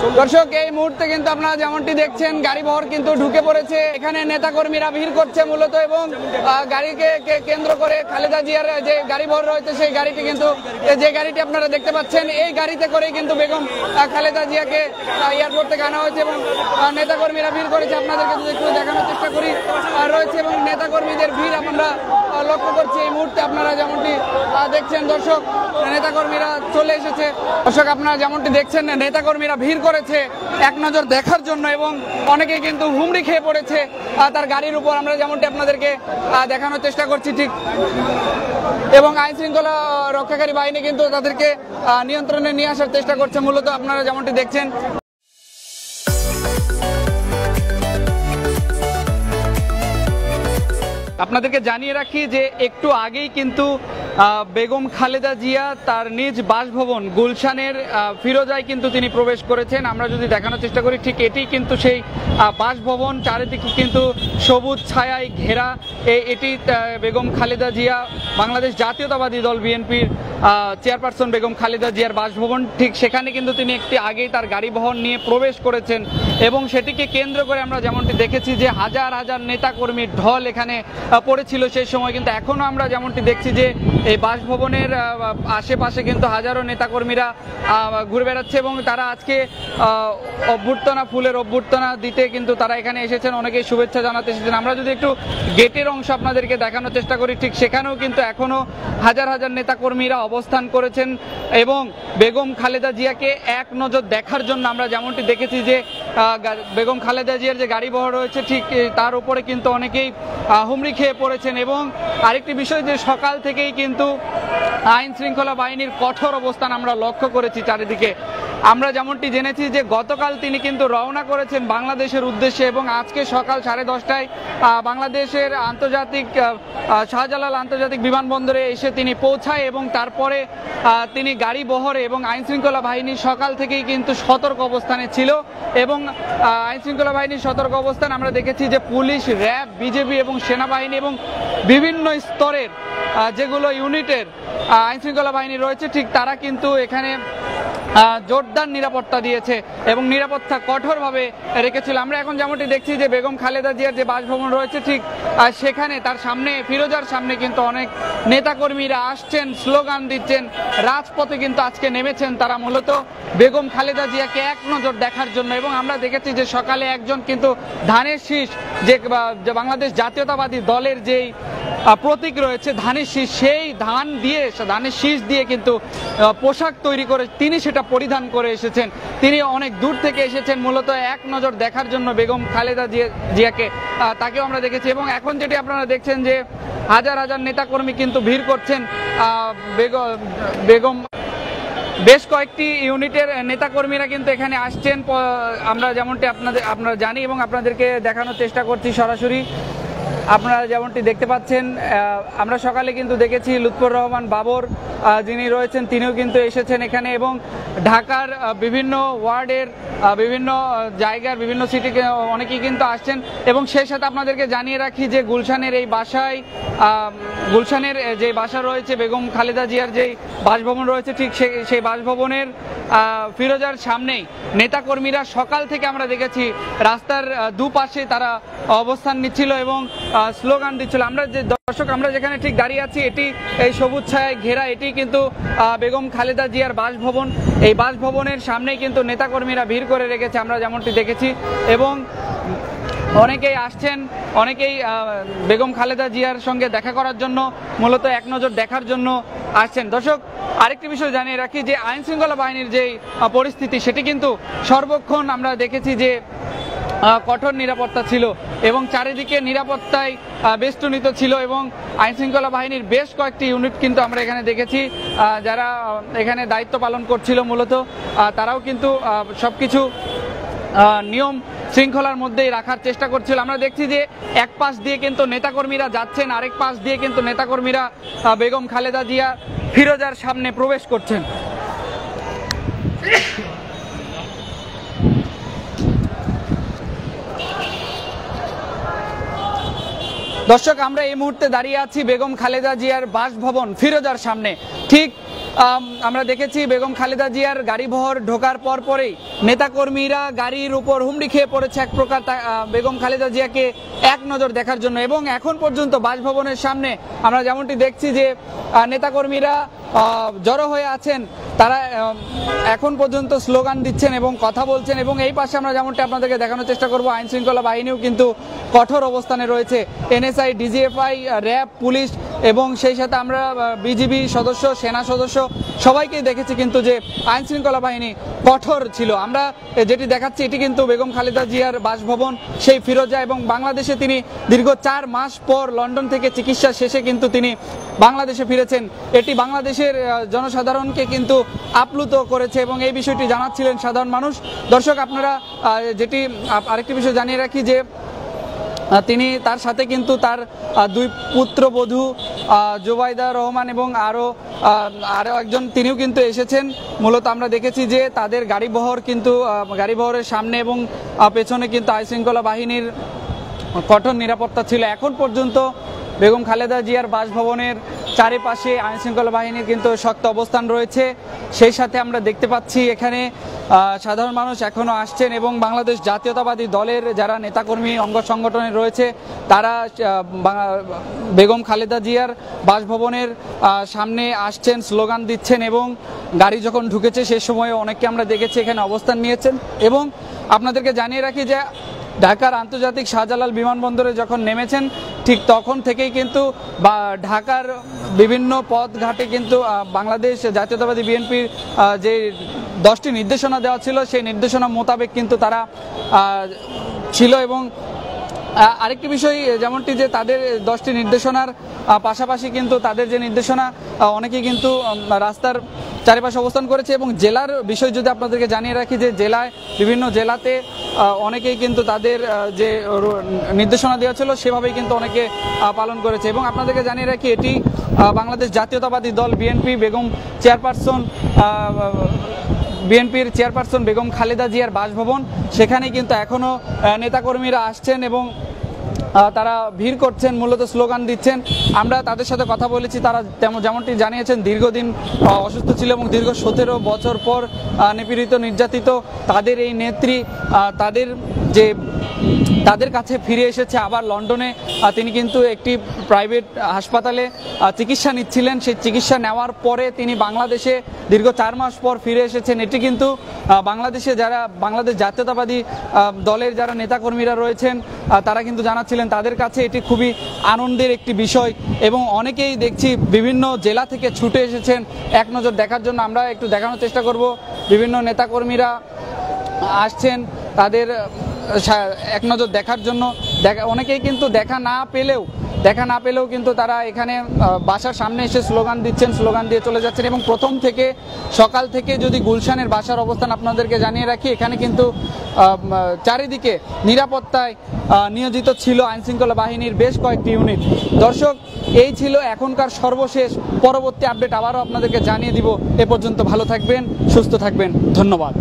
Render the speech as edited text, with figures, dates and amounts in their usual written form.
দর্শক এই মুহূর্তে কিন্তু আপনারা যেমনটি দেখছেন গাড়ি বহর কিন্তু ঢুকে পড়েছে, এখানে নেতাকর্মীরা ভিড় করছে মূলত এবং গাড়িকে কেন্দ্র করে খালেদা জিয়ার যে গাড়ি বহর রয়েছে সেই গাড়িটি কিন্তু যে গাড়িটি আপনারা দেখতে পাচ্ছেন এই গাড়িতে করে কিন্তু বেগম খালেদা জিয়াকে এয়ারপোর্ট থেকে আনা হয়েছে এবং নেতাকর্মীরা ভিড় করেছে। আপনাদেরকে যদি একটু দেখানোর চেষ্টা করি রয়েছে এবং নেতাকর্মীদের ভিড় আমরা লক্ষ্য করছি এই মুহূর্তে। আপনারা যেমনটি দেখছেন দর্শক নেতাকর্মীরা চলে এসেছে। দর্শক আপনারা যেমনটি দেখছেন নেতাকর্মীরা ভিড় করেছে এক নজর দেখার জন্য এবং অনেকেই কিন্তু হুমড়ি খেয়ে পড়েছে তার গাড়ির উপর। আমরা যেমনটি আপনাদেরকে দেখানোর চেষ্টা করছি ঠিক, এবং আইন শৃঙ্খলা রক্ষাকারী বাহিনী কিন্তু তাদেরকে নিয়ন্ত্রণে নিয়ে আসার চেষ্টা করছে মূলত আপনারা যেমনটি দেখছেন। আপনাদেরকে জানিয়ে রাখি যে একটু আগেই কিন্তু বেগম খালেদা জিয়া তার নিজ বাসভবন গুলশানের ফিরোজায় কিন্তু তিনি প্রবেশ করেছেন। আমরা যদি দেখানোর চেষ্টা করি ঠিক এটি কিন্তু সেই বাসভবন, চারিদিকে কিন্তু সবুজ ছায়ায় ঘেরা। এটি বেগম খালেদা জিয়া বাংলাদেশ জাতীয়তাবাদী দল বিএনপির চেয়ারপারসন বেগম খালেদা জিয়ার বাসভবন, ঠিক সেখানে কিন্তু তিনি একটি আগেই তার গাড়ি বহর নিয়ে প্রবেশ করেছেন এবং সেটিকে কেন্দ্র করে আমরা যেমনটি দেখেছি যে হাজার হাজার নেতাকর্মীর ঢল এখানে পড়েছিল সেই সময়, কিন্তু এখনো আমরা যেমনটি দেখছি যে এই বাসভবনের আশেপাশে কিন্তু হাজারো নেতাকর্মীরা ঘুরে বেড়াচ্ছে এবং তারা আজকে অভ্যর্থনা ফুলের অভ্যর্থনা দিতে কিন্তু তারা এখানে এসেছেন, অনেকেই শুভেচ্ছা জানাতে এসেছেন। আমরা যদি একটু গেটের অংশ আপনাদেরকে দেখানোর চেষ্টা করি ঠিক সেখানেও কিন্তু এখনো হাজার হাজার নেতাকর্মীরা অবস্থান করেছেন এবং বেগম খালেদা জিয়াকে এক নজর দেখার জন্য আমরা যেমনটি দেখেছি যে বেগম খালেদা জিয়ার যে গাড়ি বহর রয়েছে ঠিক তার উপরে কিন্তু অনেকেই হুমড়ি খেয়ে পড়েছেন। এবং আরেকটি বিষয় যে সকাল থেকেই কিন্তু আইন শৃঙ্খলা বাহিনীর কঠোর অবস্থান আমরা লক্ষ্য করেছি চারিদিকে। আমরা যেমনটি জেনেছি যে গতকাল তিনি কিন্তু রওনা করেছেন বাংলাদেশের উদ্দেশ্যে এবং আজকে সকাল 10:30টায় বাংলাদেশের আন্তর্জাতিক শাহজালাল আন্তর্জাতিক বিমানবন্দরে এসে তিনি পৌঁছায় এবং তারপরে তিনি গাড়ি বহরে এবং আইন শৃঙ্খলা বাহিনী সকাল থেকেই কিন্তু সতর্ক অবস্থানে ছিল এবং আইন শৃঙ্খলা বাহিনীর সতর্ক অবস্থান আমরা দেখেছি যে পুলিশ, র্যাব, বিজেপি এবং সেনাবাহিনী এবং বিভিন্ন স্তরের যেগুলো ইউনিটের আইন শৃঙ্খলা বাহিনী রয়েছে ঠিক তারা কিন্তু এখানে জোরদার নিরাপত্তা দিয়েছে এবং নিরাপত্তা কঠোরভাবে রেখেছিল। আমরা এখন যেমনটি দেখছি যে বেগম খালেদা জিয়ার যে বাসভবন রয়েছে ঠিক সেখানে তার সামনে ফিরোজার সামনে কিন্তু অনেক নেতাকর্মীরা আসছেন, স্লোগান দিচ্ছেন, রাজপথে কিন্তু আজকে নেমেছেন তারা মূলত বেগম খালেদা জিয়াকে এক নজর দেখার জন্য। এবং আমরা দেখেছি যে সকালে একজন কিন্তু ধানের শীষ যে বাংলাদেশ জাতীয়তাবাদী দলের যেই প্রতীক রয়েছে ধানের শীষ, সেই ধানের শীষ দিয়ে কিন্তু পোশাক তৈরি করে তিনি সেটা পরিধান করে এসেছেন। তিনি অনেক দূর থেকে এসেছেন মূলত এক নজর দেখার জন্য বেগম খালেদা জিয়াকে, তাকেও আমরা দেখেছি। এবং এখন যেটি আপনারা দেখছেন যে হাজার হাজার নেতাকর্মী কিন্তু ভিড় করছেন বেগম বেশ কয়েকটি ইউনিটের নেতাকর্মীরা কিন্তু এখানে আসছেন। আমরা যেমনটি আপনারা জানি এবং আপনাদেরকে দেখানোর চেষ্টা করছি সরাসরি। আপনারা যেমনটি দেখতে পাচ্ছেন আমরা সকালে কিন্তু দেখেছি লুৎফর রহমান বাবর যিনি রয়েছেন তিনিও কিন্তু এসেছেন এখানে এবং ঢাকার বিভিন্ন ওয়ার্ডের বিভিন্ন জায়গার বিভিন্ন সিটিকে অনেকেই কিন্তু আসছেন। এবং সেই সাথে আপনাদেরকে জানিয়ে রাখি যে গুলশানের এই বাসায় গুলশানের যে বাসা রয়েছে বেগম খালেদা জিয়ার যেই বাসভবন রয়েছে ঠিক সেই বাসভবনের ফিরোজার সামনেই নেতাকর্মীরা সকাল থেকে আমরা দেখেছি রাস্তার দুপাশে তারা অবস্থান নিচ্ছিল এবং স্লোগান দিচ্ছিল। আমরা যে দর্শক আমরা যেখানে ঠিক দাঁড়িয়ে আছি এটি এই সবুজ ছায়ায় ঘেরা, এটি কিন্তু বেগম খালেদা জিয়ার বাসভবন। এই বাসভবনের সামনেই কিন্তু নেতাকর্মীরা ভিড় করে রেখেছে আমরা যেমনটি দেখেছি এবং অনেকেই আসছেন, অনেকেই বেগম খালেদা জিয়ার সঙ্গে দেখা করার জন্য মূলত এক নজর দেখার জন্য আসছেন। দর্শক আরেকটি বিষয় জানিয়ে রাখি যে আইন শৃঙ্খলা বাহিনীর যে পরিস্থিতি সেটি কিন্তু সর্বক্ষণ আমরা দেখেছি যে কঠোর নিরাপত্তা ছিল এবং চারিদিকে নিরাপত্তায় বেষ্টনীত ছিল এবং আইন শৃঙ্খলা বাহিনীর বেশ কয়েকটি ইউনিট কিন্তু আমরা এখানে দেখেছি যারা এখানে দায়িত্ব পালন করছিল মূলত তারাও কিন্তু সবকিছু নিয়ম শৃঙ্খলার মধ্যেই রাখার চেষ্টা করছিল। আমরা দেখছি যে এক পাশ দিয়ে কিন্তু নেতাকর্মীরা যাচ্ছেন, আরেক পাশ দিয়ে কিন্তু নেতাকর্মীরা বেগম খালেদা জিয়া ফিরোজার সামনে প্রবেশ করছেন। দর্শক আমরা এই মুহূর্তে দাঁড়িয়ে আছি বেগম খালেদা জিয়ার বাসভবন ফিরোজার সামনে। ঠিক আমরা দেখেছি বেগম খালেদা জিয়ার গাড়িবহর ঢোকার পরেই নেতাকর্মীরা গাড়ির উপর হুমড়ি খেয়ে পড়েছে এক প্রকার বেগম খালেদা জিয়াকে এক নজর দেখার জন্য। এবং এখন পর্যন্ত বাসভবনের সামনে আমরা যেমনটি দেখছি যে নেতাকর্মীরা জড়ো হয়ে আছেন, তারা এখন পর্যন্ত স্লোগান দিচ্ছেন এবং কথা বলছেন। এবং এই পাশে আমরা যেমনটি আপনাদেরকে দেখানোর চেষ্টা করব, আইন শৃঙ্খলা বাহিনীও কিন্তু কঠোর অবস্থানে রয়েছে। এনএসআই, ডিজিএফআই, র্যাব, পুলিশ এবং সেই সাথে আমরা বিজিবি সদস্য, সেনা সদস্য সবাইকেই দেখেছি কিন্তু যে আইন শৃঙ্খলা বাহিনী কঠোর ছিল। আমরা যেটি দেখাচ্ছি এটি কিন্তু বেগম খালেদা জিয়ার বাসভবন, সেই ফিরোজা। এবং বাংলাদেশে তিনি দীর্ঘ 4 মাস পর লন্ডন থেকে চিকিৎসা শেষে কিন্তু তিনি বাংলাদেশে ফিরেছেন। এটি বাংলাদেশের জনসাধারণকে কিন্তু আপ্লুত করেছে এবং এই বিষয়টি জানাচ্ছিলেন সাধারণ মানুষ। দর্শক, আপনারা যেটি আরেকটি বিষয় জানিয়ে রাখি যে তিনি তার সাথে কিন্তু তার 2 পুত্রবধূ জুবাইদা রহমান এবং আরও একজন তিনিও কিন্তু এসেছেন। মূলত আমরা দেখেছি যে তাদের গাড়িবহরের সামনে এবং পেছনে কিন্তু আইনশৃঙ্খলা বাহিনীর কঠোর নিরাপত্তা ছিল। এখন পর্যন্ত বেগম খালেদা জিয়ার বাসভবনের চারিপাশে আইনশৃঙ্খলা বাহিনীর কিন্তু শক্ত অবস্থান রয়েছে। সেই সাথে আমরা দেখতে পাচ্ছি এখানে সাধারণ মানুষ এখনও আসছেন এবং বাংলাদেশ জাতীয়তাবাদী দলের যারা নেতাকর্মী অঙ্গ সংগঠনে রয়েছে তারা বেগম খালেদা জিয়ার বাসভবনের সামনে আসছেন, স্লোগান দিচ্ছেন এবং গাড়ি যখন ঢুকেছে সে সময় অনেককে আমরা দেখেছি এখানে অবস্থান নিয়েছেন। এবং আপনাদেরকে জানিয়ে রাখি যে ঢাকার আন্তর্জাতিক শাহজালাল বিমানবন্দরে যখন নেমেছেন ঠিক তখন থেকেই কিন্তু ঢাকার বিভিন্ন পথ ঘাটে কিন্তু বাংলাদেশ জাতীয়তাবাদী বিএনপির যে 10টি নির্দেশনা দেওয়া ছিল সেই নির্দেশনা মোতাবেক কিন্তু তারা ছিল। এবং আরেকটি বিষয় যেমনটি যে তাদের 10টি নির্দেশনার পাশাপাশি কিন্তু তাদের যে নির্দেশনা অনেকেই কিন্তু রাস্তার চারিপাশে অবস্থান করেছে। এবং জেলার বিষয় যদি আপনাদেরকে জানিয়ে রাখি যে বিভিন্ন জেলাতে অনেকেই কিন্তু তাদের যে নির্দেশনা দেওয়া ছিল সেভাবেই কিন্তু অনেকে পালন করেছে। এবং আপনাদেরকে জানিয়ে রাখি এটি বাংলাদেশ জাতীয়তাবাদী দল বিএনপির চেয়ারপারসন বেগম খালেদা জিয়ার বাসভবন। সেখানে কিন্তু এখনও নেতাকর্মীরা আসছেন এবং তারা ভিড় করছেন, মূলত স্লোগান দিচ্ছেন। আমরা তাদের সাথে কথা বলেছি, তারা যেমনটি জানিয়েছেন দীর্ঘদিন অসুস্থ ছিল এবং দীর্ঘ 17 বছর পর নিপীড়িত নির্যাতিত তাদের এই নেত্রী তাদের কাছে ফিরে এসেছে আবার লন্ডনে। তিনি কিন্তু একটি প্রাইভেট হাসপাতালে চিকিৎসা নিচ্ছিলেন, সেই চিকিৎসা নেওয়ার পরে তিনি বাংলাদেশে দীর্ঘ 4 মাস পর ফিরে এসেছেন। এটি কিন্তু বাংলাদেশে যারা বাংলাদেশ জাতীয়তাবাদী দলের যারা নেতাকর্মীরা রয়েছেন তারা কিন্তু জানাচ্ছিলেন তাদের কাছে এটি খুবই আনন্দের একটি বিষয়। এবং অনেকেই দেখছি বিভিন্ন জেলা থেকে ছুটে এসেছেন এক নজর দেখার জন্য। আমরা একটু দেখানোর চেষ্টা করব, বিভিন্ন নেতাকর্মীরা আসছেন তাদের এক নজর দেখার জন্য। অনেকেই কিন্তু দেখা না পেলেও কিন্তু তারা এখানে বাসার সামনে এসে স্লোগান দিচ্ছেন, স্লোগান দিয়ে চলে যাচ্ছেন। এবং প্রথম থেকে সকাল থেকে যদি গুলশানের বাসার অবস্থান আপনাদেরকে জানিয়ে রাখি, এখানে কিন্তু চারিদিকে নিরাপত্তায় নিয়োজিত ছিল আইনশৃঙ্খলা বাহিনীর বেশ কয়েকটি ইউনিট। দর্শক, এই ছিল এখনকার সর্বশেষ। পরবর্তী আপডেট আবারও আপনাদেরকে জানিয়ে দিব। এ পর্যন্ত ভালো থাকবেন, সুস্থ থাকবেন, ধন্যবাদ।